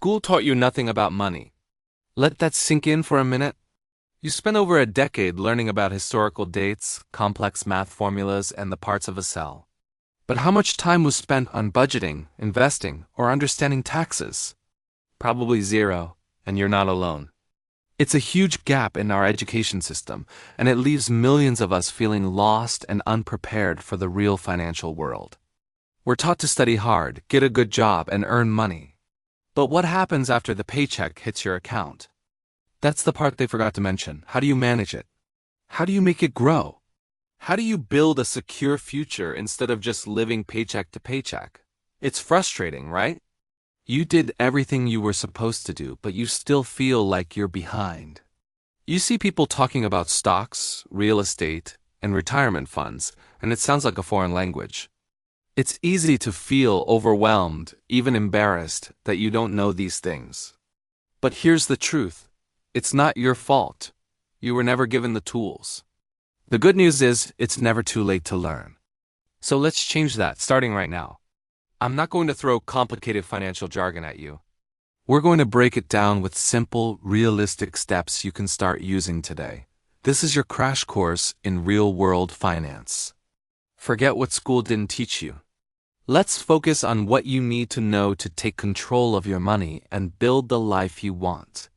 School taught you nothing about money. Let that sink in for a minute. You spent over a decade learning about historical dates, complex math formulas, and the parts of a cell. But how much time was spent on budgeting, investing, or understanding taxes? Probably zero, and you're not alone. It's a huge gap in our education system, and it leaves millions of us feeling lost and unprepared for the real financial world. We're taught to study hard, get a good job, and earn money. But what happens after the paycheck hits your account? That's the part they forgot to mention. How do you manage it? How do you make it grow? How do you build a secure future instead of just living paycheck to paycheck? It's frustrating, right? You did everything you were supposed to do, but you still feel like you're behind. You see people talking about stocks, real estate, and retirement funds, and it sounds like a foreign language. It's easy to feel overwhelmed, even embarrassed, that you don't know these things. But here's the truth. It's not your fault. You were never given the tools. The good news is, it's never too late to learn. So let's change that, starting right now. I'm not going to throw complicated financial jargon at you. We're going to break it down with simple, realistic steps you can start using today. This is your crash course in real-world finance. Forget what school didn't teach you. Let's focus on what you need to know to take control of your money and build the life you want.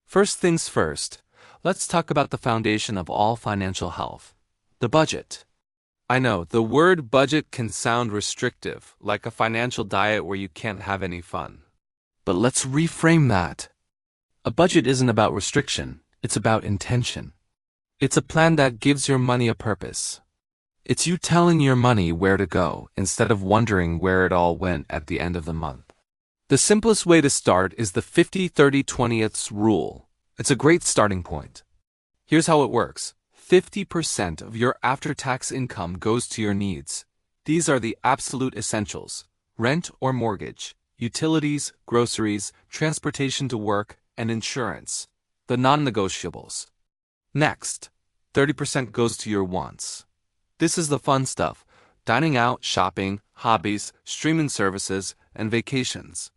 First things first, let's talk about the foundation of all financial health, the budget. I know, the word budget can sound restrictive, like a financial diet where you can't have any fun. But let's reframe that. A budget isn't about restriction, it's about intention. It's a plan that gives your money a purpose. It's you telling your money where to go instead of wondering where it all went at the end of the month. The simplest way to start is the 50-30-20ths rule. It's a great starting point. Here's how it works. 50% of your after-tax income goes to your needs. These are the absolute essentials: rent or mortgage, utilities, groceries, transportation to work, and insurance, the non-negotiables. Next, 30% goes to your wants. This is the fun stuff: dining out, shopping, hobbies, streaming services, and vacations.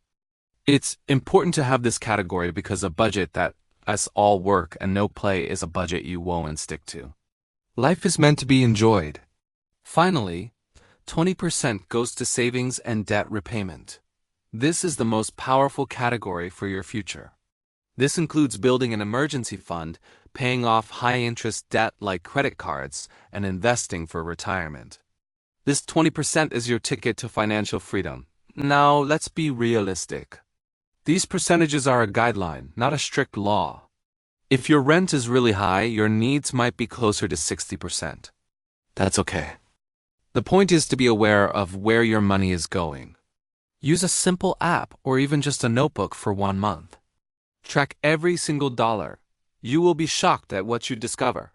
It's important to have this category because a budget that as all work and no play is a budget you won't stick to. Life is meant to be enjoyed. Finally, 20% goes to savings and debt repayment. This is the most powerful category for your future. This includes building an emergency fund, paying off high-interest debt like credit cards, and investing for retirement. This 20% is your ticket to financial freedom. Now, let's be realistic. These percentages are a guideline, not a strict law. If your rent is really high, your needs might be closer to 60%. That's okay. The point is to be aware of where your money is going. Use a simple app or even just a notebook for 1 month. Track every single dollar. You will be shocked at what you discover.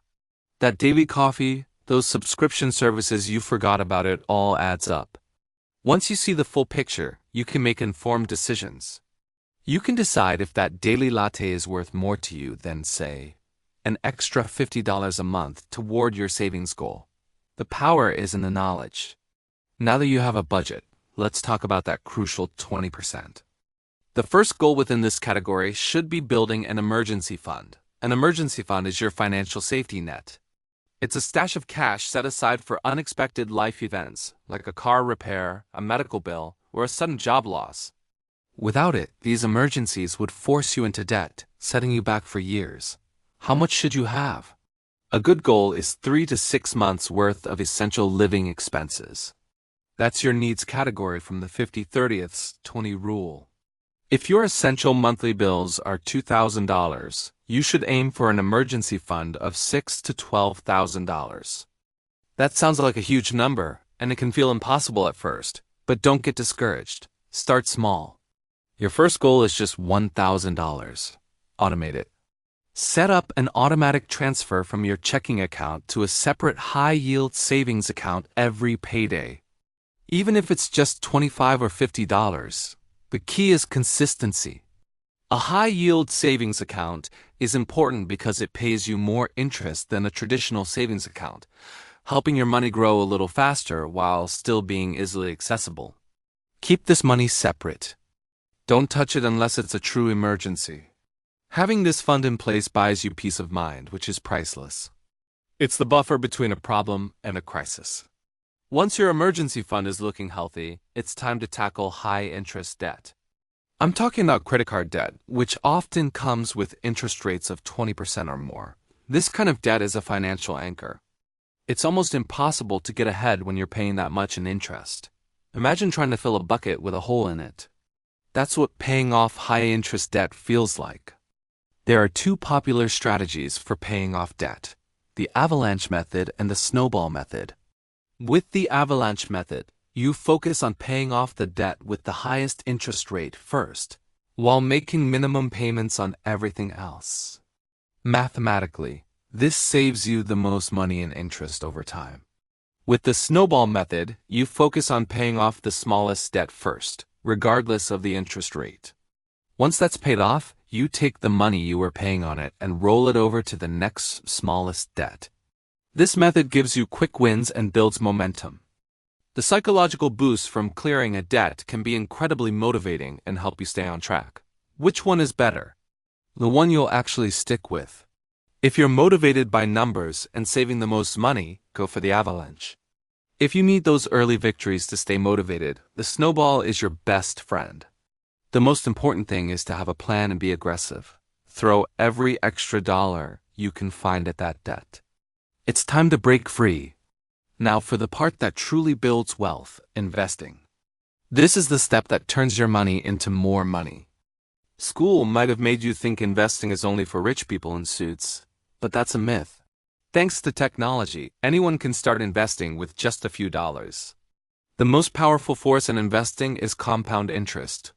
That daily coffee, those subscription services you forgot about, it all adds up. Once you see the full picture, you can make informed decisions. You can decide if that daily latte is worth more to you than, say, an extra $50 a month toward your savings goal. The power is in the knowledge. Now that you have a budget, let's talk about that crucial 20%. The first goal within this category should be building an emergency fund. An emergency fund is your financial safety net. It's a stash of cash set aside for unexpected life events, like a car repair, a medical bill, or a sudden job loss. Without it, these emergencies would force you into debt, setting you back for years. How much should you have? A good goal is 3 to 6 months worth of essential living expenses. That's your needs category from the 50-30-20 rule. If your essential monthly bills are $2,000, you should aim for an emergency fund of $6,000 to $12,000. That sounds like a huge number, and it can feel impossible at first, but don't get discouraged. Start small. Your first goal is just $1,000. Automate it. Set up an automatic transfer from your checking account to a separate high-yield savings account every payday. Even if it's just $25 or $50, the key is consistency. A high-yield savings account is important because it pays you more interest than a traditional savings account, helping your money grow a little faster while still being easily accessible. Keep this money separate. Don't touch it unless it's a true emergency. Having this fund in place buys you peace of mind, which is priceless. It's the buffer between a problem and a crisis. Once your emergency fund is looking healthy, it's time to tackle high-interest debt. I'm talking about credit card debt, which often comes with interest rates of 20% or more. This kind of debt is a financial anchor. It's almost impossible to get ahead when you're paying that much in interest. Imagine trying to fill a bucket with a hole in it. That's what paying off high-interest debt feels like. There are two popular strategies for paying off debt: the avalanche method and the snowball method. With the avalanche method, you focus on paying off the debt with the highest interest rate first, while making minimum payments on everything else. Mathematically, this saves you the most money in interest over time. With the snowball method, you focus on paying off the smallest debt first, regardless of the interest rate. Once that's paid off, you take the money you were paying on it and roll it over to the next smallest debt. This method gives you quick wins and builds momentum. The psychological boost from clearing a debt can be incredibly motivating and help you stay on track. Which one is better? The one you'll actually stick with. If you're motivated by numbers and saving the most money, go for the avalanche. If you need those early victories to stay motivated, the snowball is your best friend. The most important thing is to have a plan and be aggressive. Throw every extra dollar you can find at that debt. It's time to break free. Now for the part that truly builds wealth, investing. This is the step that turns your money into more money. School might have made you think investing is only for rich people in suits, but that's a myth. Thanks to technology, anyone can start investing with just a few dollars. The most powerful force in investing is compound interest.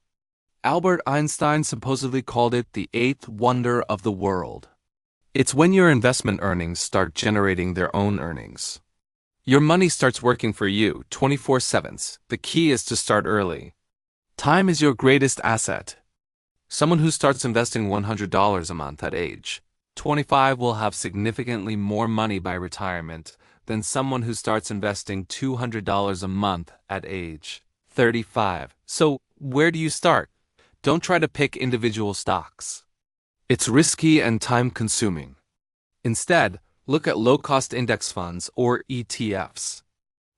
Albert Einstein supposedly called it the eighth wonder of the world. It's when your investment earnings start generating their own earnings. Your money starts working for you 24/7. The key is to start early. Time is your greatest asset. Someone who starts investing $100 a month at age 25 will have significantly more money by retirement than someone who starts investing $200 a month at age 35. So, where do you start? Don't try to pick individual stocks. It's risky and time-consuming. Instead, look at low-cost index funds or ETFs.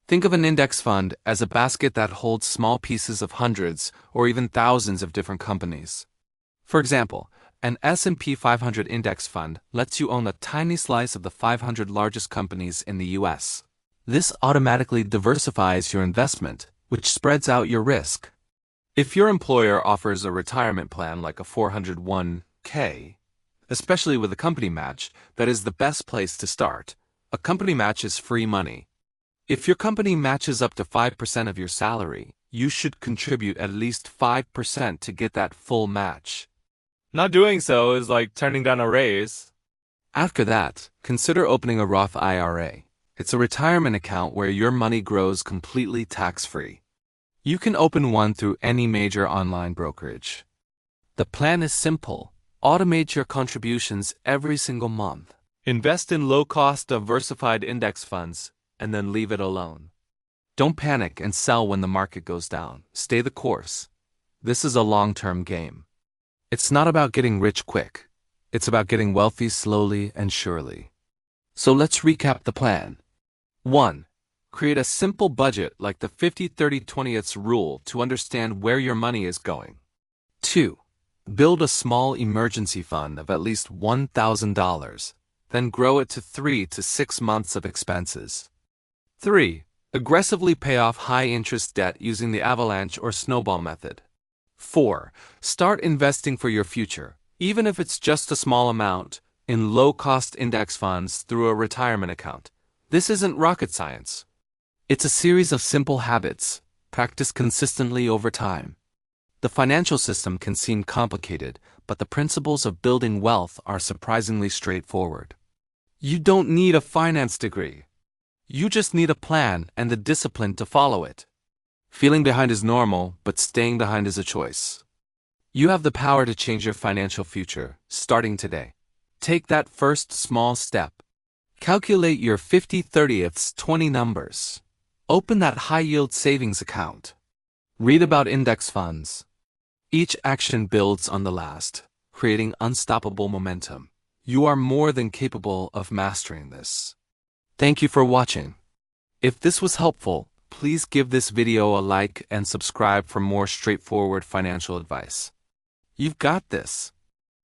Think of an index fund as a basket that holds small pieces of hundreds or even thousands of different companies. For example, an S&P 500 index fund lets you own a tiny slice of the 500 largest companies in the US. This automatically diversifies your investment, which spreads out your risk. If your employer offers a retirement plan like a 401k, especially with a company match, that is the best place to start. A company match is free money. If your company matches up to 5% of your salary, you should contribute at least 5% to get that full match. Not doing so is like turning down a raise. After that, consider opening a Roth IRA. It's a retirement account where your money grows completely tax-free. You can open one through any major online brokerage. The plan is simple. Automate your contributions every single month. Invest in low-cost diversified index funds, and then leave it alone. Don't panic and sell when the market goes down. Stay the course. This is a long-term game. It's not about getting rich quick. It's about getting wealthy slowly and surely. So let's recap the plan. 1. Create a simple budget like the 50-30-20 rule to understand where your money is going. 2. Build a small emergency fund of at least $1,000, then grow it to 3 to 6 months of expenses. 3. Aggressively pay off high-interest debt using the avalanche or snowball method. 4. Start investing for your future, even if it's just a small amount, in low-cost index funds through a retirement account. This isn't rocket science. It's a series of simple habits, practiced consistently over time. The financial system can seem complicated, but the principles of building wealth are surprisingly straightforward. You don't need a finance degree. You just need a plan and the discipline to follow it. Feeling behind is normal, but staying behind is a choice. You have the power to change your financial future, starting today. Take that first small step. Calculate your 50-30-20 numbers. Open that high-yield savings account. Read about index funds. Each action builds on the last, creating unstoppable momentum. You are more than capable of mastering this. Thank you for watching. If this was helpful, please give this video a like and subscribe for more straightforward financial advice. You've got this.